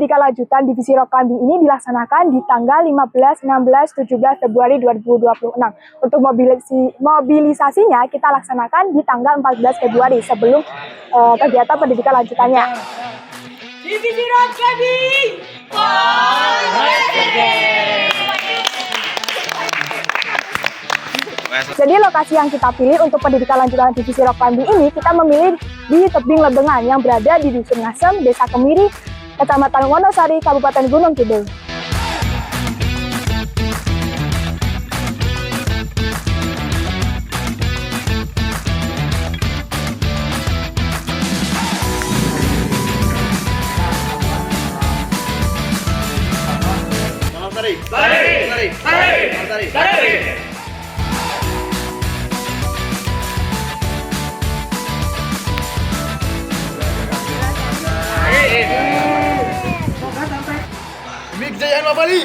pendidikan lanjutan Divisi Rock Climbing ini dilaksanakan di tanggal 15, 16, 17 Februari 2026. Untuk mobilisasinya kita laksanakan di tanggal 14 Februari sebelum kegiatan pendidikan lanjutannya. Divisi Rock Climbing! Jadi lokasi yang kita pilih untuk pendidikan lanjutan Divisi Rock Climbing ini kita memilih di tebing Lebengan yang berada di Dusun Ngasem, Desa Kemiri, Kecamatan Wonosari, Kabupaten Gunung Kidul. Demi kejayaan Wabali!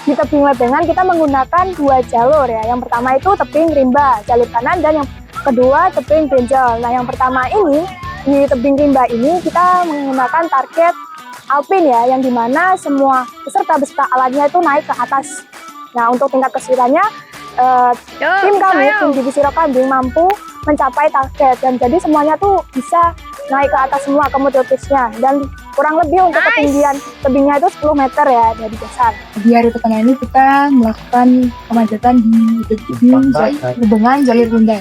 Di tebing Lebengan kita menggunakan dua jalur ya. Yang pertama itu tebing rimba, jalur kanan, dan yang kedua tebing benjol. Nah, yang pertama ini di tebing rimba ini kita menggunakan target alpin ya, yang dimana semua peserta beserta alatnya itu naik ke atas. Nah, untuk tingkat kesulitannya tim kami, tim Divisi Rock Climbing mampu mencapai target, dan jadi semuanya tuh bisa naik ke atas semua ke motortisnya, dan kurang lebih untuk ketinggian tebingnya itu 10 meter ya dari dasar. Di hari pertama ini kita melakukan pemanjatan di tebing Lebengan jalur bunda.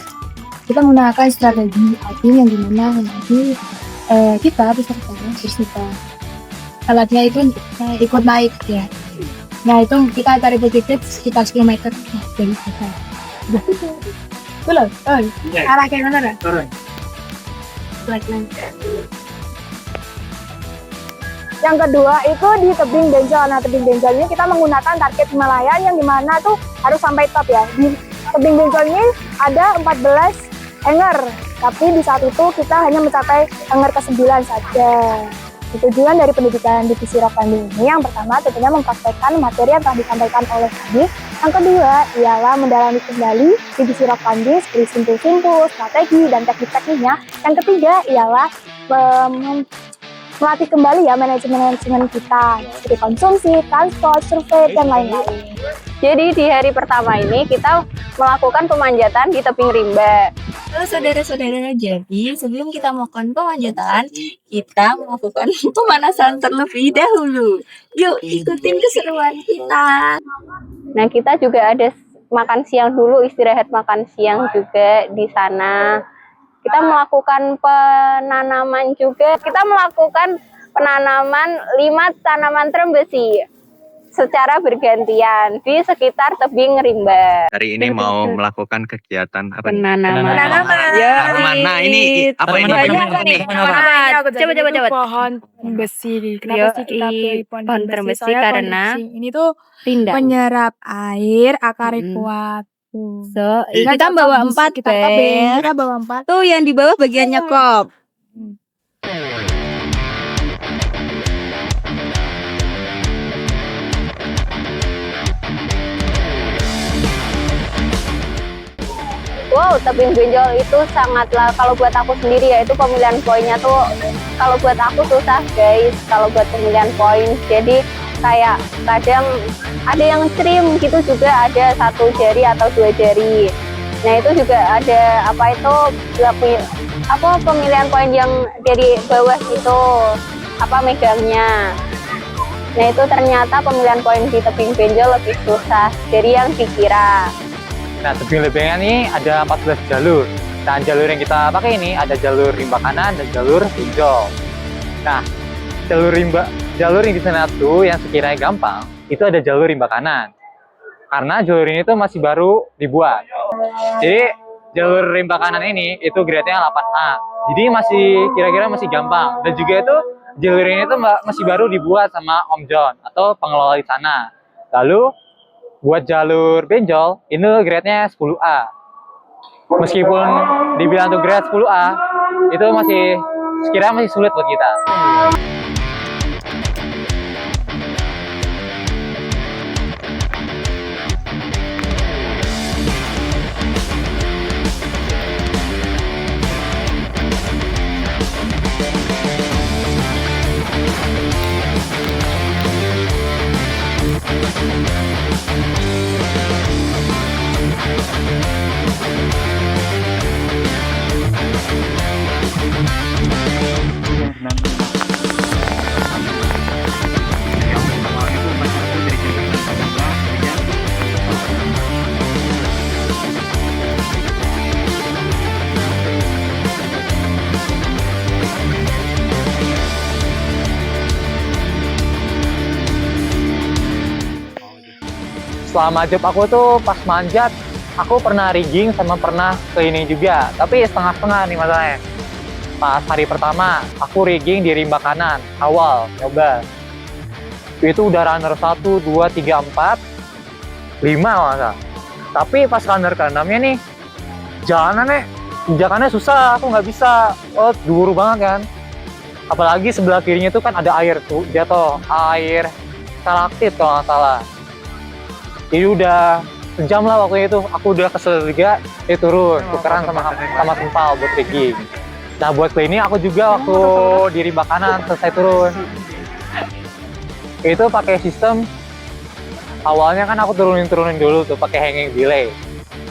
Kita menggunakan strategi alpin yang dimana nanti kita peserta alatnya itu ikut naik ya. Nah itu kita cari positif sekitar 10 meter dari dasar. Belum? Arah kayak mana? Yang kedua itu di tebing benjol. Nah, tebing benjol ini kita menggunakan target Himalayan yang dimana tuh harus sampai top ya. Di tebing benjol ini ada 14 hanger, tapi di saat itu kita hanya mencapai hanger ke-9 saja. Tujuan dari pendidikan Divisi Rock Climbing ini yang pertama tentunya mempraktekkan materi yang telah disampaikan oleh kami. Yang kedua ialah mendalami kembali Divisi Rock Climbing seperti simpul-simpul, strategi, dan teknik-tekniknya. Yang ketiga ialah melatih kembali ya manajemen kita seperti konsumsi, transport, survei, dan lain-lain. Jadi di hari pertama ini kita melakukan pemanjatan di tebing rimba. Halo saudara-saudara, jadi sebelum kita melakukan pemanjatan, kita melakukan pemanasan terlebih dahulu. Yuk ikutin keseruan kita. Nah, kita juga ada makan siang dulu, istirahat makan siang juga di sana. Kita melakukan penanaman juga. Kita melakukan penanaman 5 tanaman terem besi secara bergantian di sekitar tebing rimba. Hari ini mau melakukan kegiatan apa? Penanaman. Ya, mana ini? Apa ini? Coba. Pohon besi. Kenapa sih kita pilih pohon terem besi? Karena ini tuh rindang. menyerap air, akarnya kuat. So, kita bawa 4 kita bawa 4. Tuh yang di bawah bagiannya kop. Wow, tebing benjol itu sangatlah, kalau buat aku sendiri ya, itu pemilihan poinnya tuh kalau buat aku susah guys, kalau buat pemilihan poin. Jadi kayak kadang ada yang trim gitu, juga ada 1 jari atau 2 jari. Nah itu juga ada pemilihan poin yang dari bawah itu megangnya. Nah itu ternyata pemilihan poin di tebing benjol lebih susah dari yang dikira. Nah, tebing Lebengan ini ada 14 jalur. Dan jalur yang kita pakai ini ada jalur rimba kanan dan jalur benjol. Nah, jalur yang di sana tuh yang sekiranya gampang, itu ada jalur rimba kanan. Karena jalur ini tuh masih baru dibuat. Jadi, jalur rimba kanan ini itu grade-nya 8A. Jadi kira-kira masih gampang. Dan juga itu jalur ini tuh masih baru dibuat sama Om John atau pengelola di sana. Lalu buat jalur benjol, ini grade-nya 10A. Meskipun dibilang tuh grade 10A, itu sekiranya masih sulit buat kita. selama job aku tuh pas manjat, aku pernah rigging sama pernah cleaning juga. Tapi setengah-setengah nih masalahnya. Pas hari pertama, aku rigging di rimba kanan, awal, coba. Itu udah runner 1, 2, 3, 4, 5 masa. Tapi pas runner ke-6-nya nih, jalanannya susah, aku nggak bisa. Oh, duru banget kan. Apalagi sebelah kirinya tuh kan ada air tuh, jatuh air stalaktit kalau nggak salah. Ini udah sejam lah waktu itu, aku udah kesel juga, turun, tukeran sama sempal buat rigging. Nah buat cleaning aku juga waktu di rimba kanan selesai turun. Itu pakai sistem, awalnya kan aku turunin dulu tuh pakai hanging delay.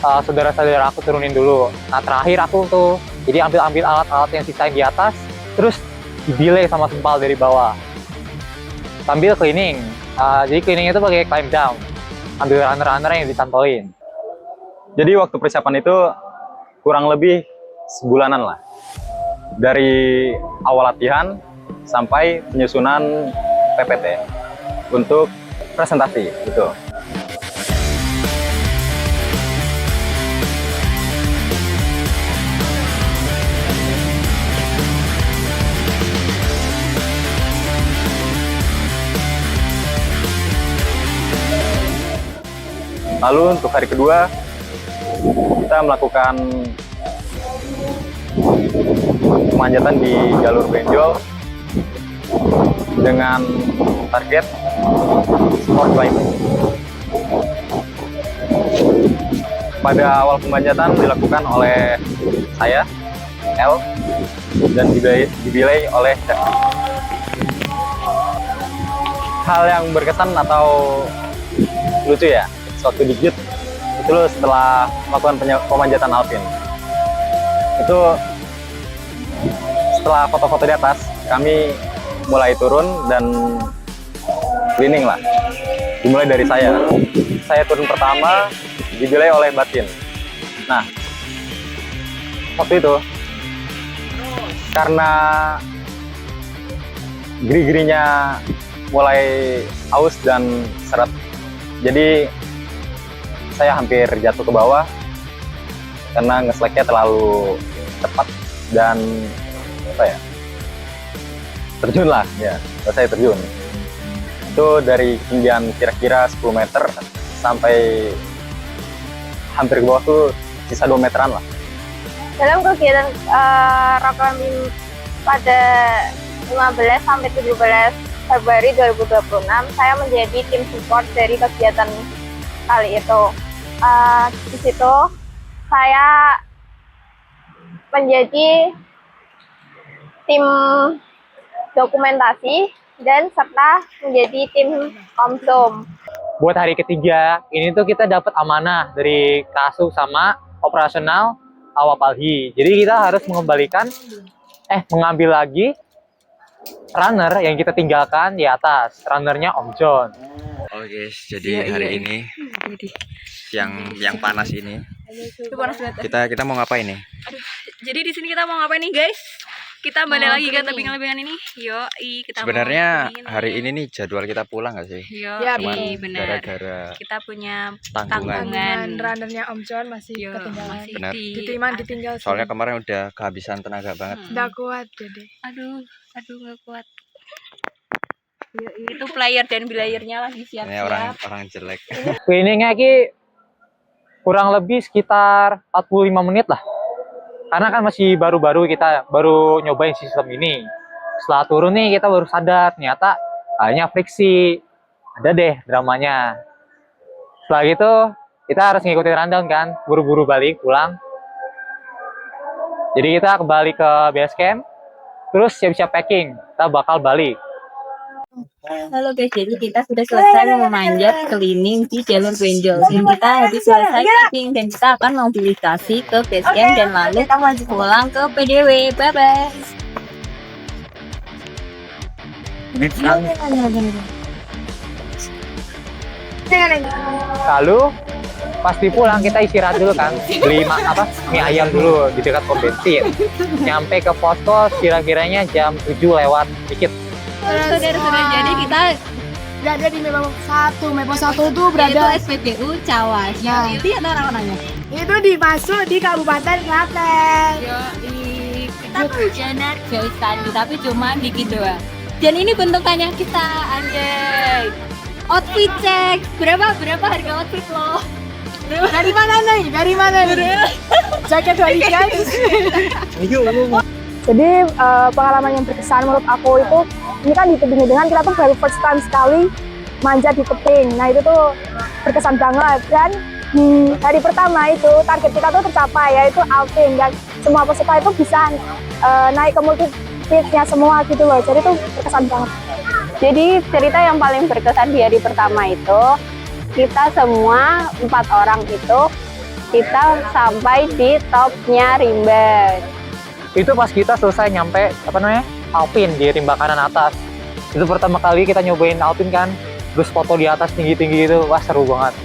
Saudara-saudara aku turunin dulu. Nah terakhir aku tuh, jadi ambil alat-alat yang sisa di atas, terus delay sama sempal dari bawah. Sambil cleaning, jadi cleaning itu pakai climb down. Ambil runner-runner yang ditantolin. Jadi waktu persiapan itu kurang lebih sebulanan lah. Dari awal latihan sampai penyusunan PPT untuk presentasi gitu. Lalu untuk hari kedua, kita melakukan pemanjatan di jalur benjol dengan target sport climbing. Pada awal pemanjatan dilakukan oleh saya, L, dan dibilai oleh Chef. Hal yang berkesan atau lucu ya, suatu digit itu loh setelah melakukan pemanjatan alpin. Itu setelah foto-foto di atas, kami mulai turun dan cleaning lah. Dimulai dari saya. Saya turun pertama, dibilai oleh Batin. Nah, waktu itu karena geri-gerinya mulai aus dan seret, jadi saya hampir jatuh ke bawah karena nge-slack-nya terlalu cepat dan terjun lah ya, saya terjun. Itu dari ketinggian kira-kira 10 meter sampai hampir ke bawah tuh sisa 2 meteran lah. Dalam kegiatan rock climbing pada 15 sampai 17 Februari 2026, saya menjadi tim support dari kegiatan kali itu. Di situ saya menjadi tim dokumentasi dan serta menjadi tim komsum. Buat hari ketiga, ini tuh kita dapat amanah dari Kasu sama operasional Awapalhi. Jadi kita harus mengambil lagi runner yang kita tinggalkan di atas. Runnernya Om John. Oh guys, jadi hari ini yang panas ini Itu panas banget. kita mau ngapain nih? Jadi di sini kita mau ngapain nih guys? Kita balik lagi ke tebing-tebingan ini. Kita Sebenarnya mau hari ini nih jadwal kita pulang nggak sih? Ya, Cuman benar. gara-gara Kita punya tanggungan. tanggungan. Runnernya Om John masih ketinggalan. masih Benar. Ditinggal sih. Soalnya kemarin udah kehabisan tenaga banget. Nggak kuat jadi. Aduh, nggak kuat. Itu player dan belayernya lagi Ini siap-siap. orang jelek. Cleaningnya ki kurang lebih sekitar 45 menit lah. Karena kan masih baru-baru, kita baru nyobain sistem ini. Setelah turun nih kita baru sadar ternyata hanya friksi. Ada deh dramanya. Setelah itu kita harus ngikutin rundown kan, buru-buru balik pulang. Jadi kita kembali ke base camp, terus siap-siap packing. Kita bakal balik. Halo guys, jadi kita sudah selesai memanjat cleaning di jalur benjol. Dan kita habis selesai packing dan kita akan mobilisasi ke base camp dan lalu kita pulang ke PDW. Bye-bye. Lalu pasti pulang kita istirahat dulu kan, beli mie ayam dulu di dekat pom bensin. Nyampe ke posko kira-kiranya jam 7 lewat dikit. Saudara-saudara, jadi kita berada di Mepo 1. Mepo 1 itu Itu berada SPBU Cawas. Nah. Lihat orang-orangnya. itu dimasuk di Kabupaten Klaten. Kita hujanan jauh tadi, tapi cuma dikit doang. Dan ini bentukannya kita, anjay. Outfit cek. Berapa harga outfit lo? Dari mana nih? Dari mana nih? Jaket guys. Jadi pengalaman yang berkesan menurut aku itu, ini kan di tebing dengan kita tuh baru first time sekali manjat di tebing. Nah itu tuh berkesan banget, dan hari pertama itu target kita tuh tercapai, yaitu Alpine, dan semua peserta itu bisa naik ke multi-pitnya semua gitu loh. Jadi tuh berkesan banget. Jadi cerita yang paling berkesan di hari pertama itu, kita semua 4 orang itu kita sampai di topnya rimba. Itu pas kita selesai nyampe Alpine di rimba kanan atas. Itu pertama kali kita nyobain Alpine kan, terus foto di atas tinggi-tinggi itu, wah seru banget.